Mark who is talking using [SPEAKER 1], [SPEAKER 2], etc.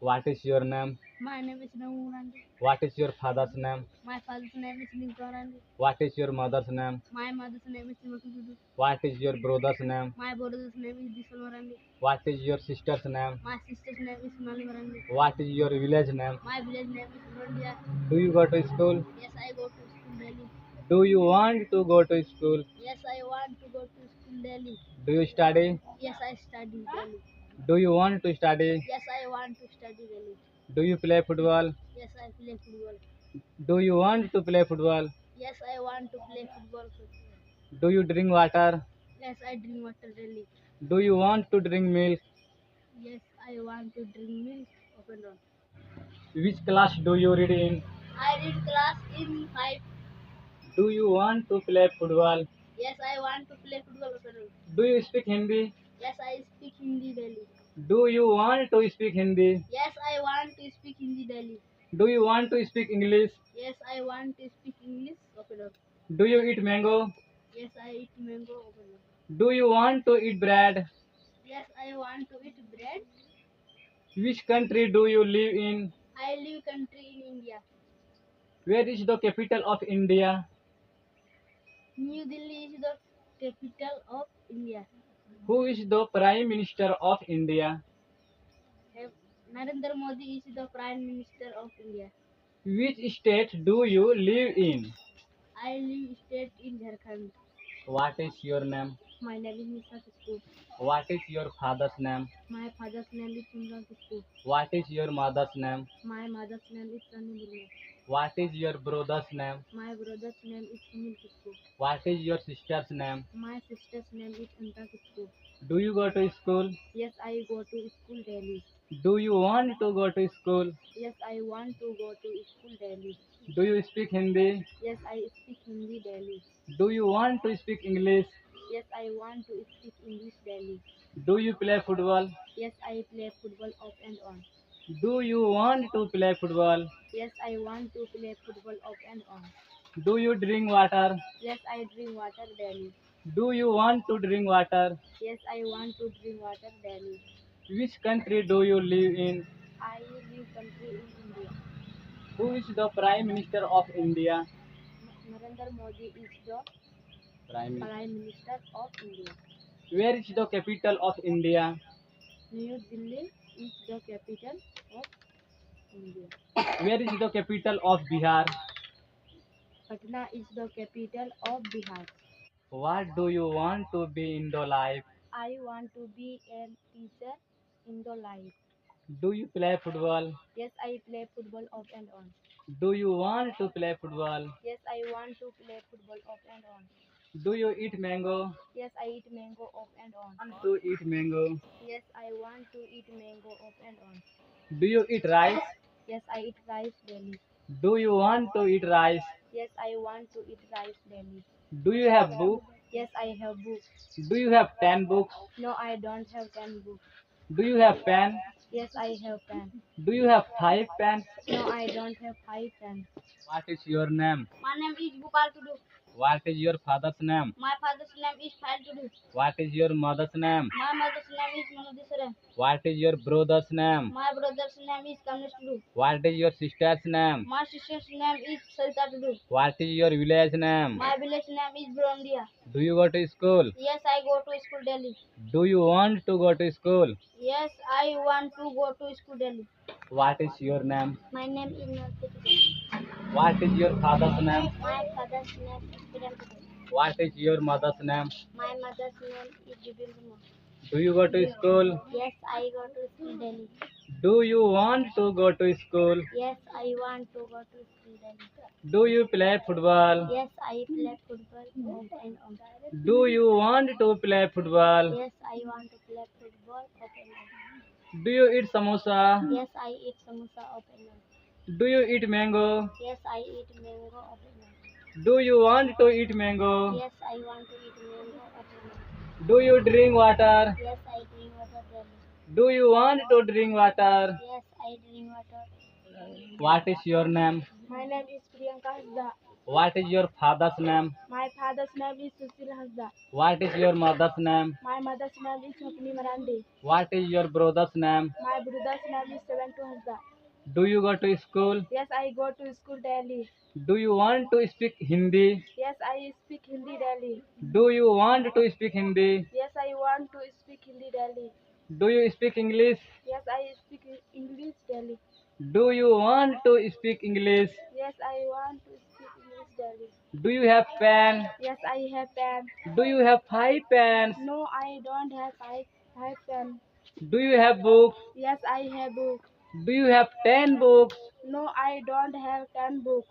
[SPEAKER 1] What is your name?
[SPEAKER 2] My name is Namurandi.
[SPEAKER 1] What is your father's name?
[SPEAKER 2] My father's name is Linkarandi.
[SPEAKER 1] What is your mother's name?
[SPEAKER 2] My mother's name is Timothy.
[SPEAKER 1] What is your brother's name?
[SPEAKER 2] My brother's name is Disalvarandi.
[SPEAKER 1] What is your sister's name?
[SPEAKER 2] My sister's name is Malivarandi.
[SPEAKER 1] What is your village name?
[SPEAKER 2] My village name is Rondia.
[SPEAKER 1] Do you go to school?
[SPEAKER 2] Yes, I go to school daily.
[SPEAKER 1] Do you want to go to school?
[SPEAKER 2] Yes, I want to go to school daily.
[SPEAKER 1] Do you study?
[SPEAKER 2] Yes, I study daily.
[SPEAKER 1] Do you want to study?
[SPEAKER 2] Yes, I want to study daily.
[SPEAKER 1] Do you play football?
[SPEAKER 2] Yes, I play football.
[SPEAKER 1] Do you want to play football?
[SPEAKER 2] Yes, I want to play football.
[SPEAKER 1] Do you drink water?
[SPEAKER 2] Yes, I drink water daily.
[SPEAKER 1] Do you want to drink milk?
[SPEAKER 2] Yes, I want to drink milk. Open door.
[SPEAKER 1] Which class do you read in?
[SPEAKER 2] I read class in 5.
[SPEAKER 1] Do you want to play football?
[SPEAKER 2] Yes, I want to play football. Open door.
[SPEAKER 1] Do you speak Hindi?
[SPEAKER 2] Yes, I speak Hindi daily.
[SPEAKER 1] Do you want to speak Hindi?
[SPEAKER 2] Yes, I want to speak Hindi daily.
[SPEAKER 1] Do you want to speak English?
[SPEAKER 2] Yes, I want to speak English. Open door.
[SPEAKER 1] Do you eat mango?
[SPEAKER 2] Yes, I eat mango. Open door.
[SPEAKER 1] Do you want to eat bread?
[SPEAKER 2] Yes, I want to eat bread.
[SPEAKER 1] Which country do you live in?
[SPEAKER 2] I live country in India.
[SPEAKER 1] Where is the capital of India?
[SPEAKER 2] New Delhi is the capital of India.
[SPEAKER 1] Who is the Prime Minister of India?
[SPEAKER 2] Narendra Modi is the Prime Minister of India.
[SPEAKER 1] Which state do you live in?
[SPEAKER 2] I live state in Jharkhand.
[SPEAKER 1] What is your name?
[SPEAKER 2] My name is Nisa Kisku.
[SPEAKER 1] What is your father's name?
[SPEAKER 2] My father's name is Chandran Kisku.
[SPEAKER 1] What is your mother's name?
[SPEAKER 2] My mother's name is Rani Murmu.
[SPEAKER 1] What is your brother's name?
[SPEAKER 2] My brother's name is Sunil Kisku.
[SPEAKER 1] What is your sister's name?
[SPEAKER 2] My sister's name is Anta Kisku.
[SPEAKER 1] Do you go to school?
[SPEAKER 2] Yes, I go to school daily.
[SPEAKER 1] Do you want to go to school?
[SPEAKER 2] Yes, I want to go to school daily.
[SPEAKER 1] Do you speak Hindi?
[SPEAKER 2] Yes, I speak Hindi daily.
[SPEAKER 1] Do you want to speak English?
[SPEAKER 2] Yes, I want to speak English daily.
[SPEAKER 1] Do you play football?
[SPEAKER 2] Yes, I play football off and on.
[SPEAKER 1] Do you want to play football?
[SPEAKER 2] Yes, I want to play football off and on.
[SPEAKER 1] Do you drink water?
[SPEAKER 2] Yes, I drink water daily.
[SPEAKER 1] Do you want to drink water?
[SPEAKER 2] Yes, I want to drink water daily.
[SPEAKER 1] Which country do you live in?
[SPEAKER 2] I live country in India.
[SPEAKER 1] Who is the Prime Minister of India?
[SPEAKER 2] Narendra Modi is the
[SPEAKER 1] Prime Minister.
[SPEAKER 2] Prime Minister of India.
[SPEAKER 1] Where is the capital of India?
[SPEAKER 2] New Delhi is the capital of India.
[SPEAKER 1] Where is the capital of Bihar?
[SPEAKER 2] Patna is the capital of Bihar.
[SPEAKER 1] What do you want to be in the life?
[SPEAKER 2] I want to be a teacher in the life.
[SPEAKER 1] Do you play football?
[SPEAKER 2] Yes, I play football off and on.
[SPEAKER 1] Do you want to play football?
[SPEAKER 2] Yes, I want to play football off and on.
[SPEAKER 1] Do you eat mango?
[SPEAKER 2] Yes, I eat mango off and on.
[SPEAKER 1] Want to eat mango?
[SPEAKER 2] Yes, I want to eat mango off and on.
[SPEAKER 1] Do you eat rice?
[SPEAKER 2] Yes, I eat rice daily.
[SPEAKER 1] Do you want to eat rice?
[SPEAKER 2] Yes, I want to eat rice daily.
[SPEAKER 1] Do you have book?
[SPEAKER 2] Yes, I have books.
[SPEAKER 1] Do you have 10 books?
[SPEAKER 2] No, I don't have 10 books.
[SPEAKER 1] Do you have pen?
[SPEAKER 2] Yes, I have pen.
[SPEAKER 1] Do you have 5 pens?
[SPEAKER 2] No, I don't have 5 pens.
[SPEAKER 1] What is your name?
[SPEAKER 2] My name is Gopal Tudu.
[SPEAKER 1] What is your father's name?
[SPEAKER 2] My father's name is Fal Tudu.
[SPEAKER 1] What is your mother's name?
[SPEAKER 2] My mother's name is Manudisara.
[SPEAKER 1] What is your brother's name?
[SPEAKER 2] My brother's name is Kamlesh Tudu.
[SPEAKER 1] What is your sister's name?
[SPEAKER 2] My sister's name is Sarita Tudu.
[SPEAKER 1] What is your village name?
[SPEAKER 2] My village name is Burondia.
[SPEAKER 1] Do you go to school?
[SPEAKER 2] Yes, I go to school daily.
[SPEAKER 1] Do you want to go to school?
[SPEAKER 2] Yes, I want to go to school daily.
[SPEAKER 1] What is your name?
[SPEAKER 2] My name is Nartiti.
[SPEAKER 1] What is your father's name?
[SPEAKER 2] My father's name is Kiran Tudu.
[SPEAKER 1] What is your mother's name?
[SPEAKER 2] My mother's name is Jibin Kumar.
[SPEAKER 1] Do you go to school?
[SPEAKER 2] Yes, I go to school daily.
[SPEAKER 1] Do you want to go to school?
[SPEAKER 2] Yes, I want to go to school daily.
[SPEAKER 1] Do you play football?
[SPEAKER 2] Yes, I play football off and on.
[SPEAKER 1] Do you want to play football?
[SPEAKER 2] Yes, I want to play football off and on.
[SPEAKER 1] Do you eat samosa?
[SPEAKER 2] Yes, I eat samosa off and on.
[SPEAKER 1] Do you eat mango?
[SPEAKER 2] Yes, I eat mango off and on.
[SPEAKER 1] Do you want to eat mango?
[SPEAKER 2] Yes, I want to eat mango off and on.
[SPEAKER 1] Do you drink water?
[SPEAKER 2] Yes, I drink water daily.
[SPEAKER 1] Do you want to drink water?
[SPEAKER 2] Yes, I drink water.
[SPEAKER 1] What is your name?
[SPEAKER 2] My name is Priyanka Hasda.
[SPEAKER 1] What is your father's name?
[SPEAKER 2] My father's name is Susil Hasda.
[SPEAKER 1] What is your mother's name?
[SPEAKER 2] My mother's name is Hapni Marandi.
[SPEAKER 1] What is your brother's name?
[SPEAKER 2] My brother's name is Seventu Hasda.
[SPEAKER 1] Do you go to school?
[SPEAKER 2] Yes, I go to school daily.
[SPEAKER 1] Do you want to speak Hindi?
[SPEAKER 2] Yes, I speak Hindi daily.
[SPEAKER 1] Do you want to speak Hindi?
[SPEAKER 2] Yes, I want to speak Hindi daily.
[SPEAKER 1] Do you speak English?
[SPEAKER 2] Yes, I speak English daily.
[SPEAKER 1] Do you want to speak English?
[SPEAKER 2] Yes, I want to speak English daily.
[SPEAKER 1] Do you have pen?
[SPEAKER 2] Yes, I have pen.
[SPEAKER 1] Do you have 5 pens?
[SPEAKER 2] No, I don't have five pen.
[SPEAKER 1] Do you have books?
[SPEAKER 2] Yes, I have book.
[SPEAKER 1] Do you have 10 books?
[SPEAKER 2] No, I don't have 10 books.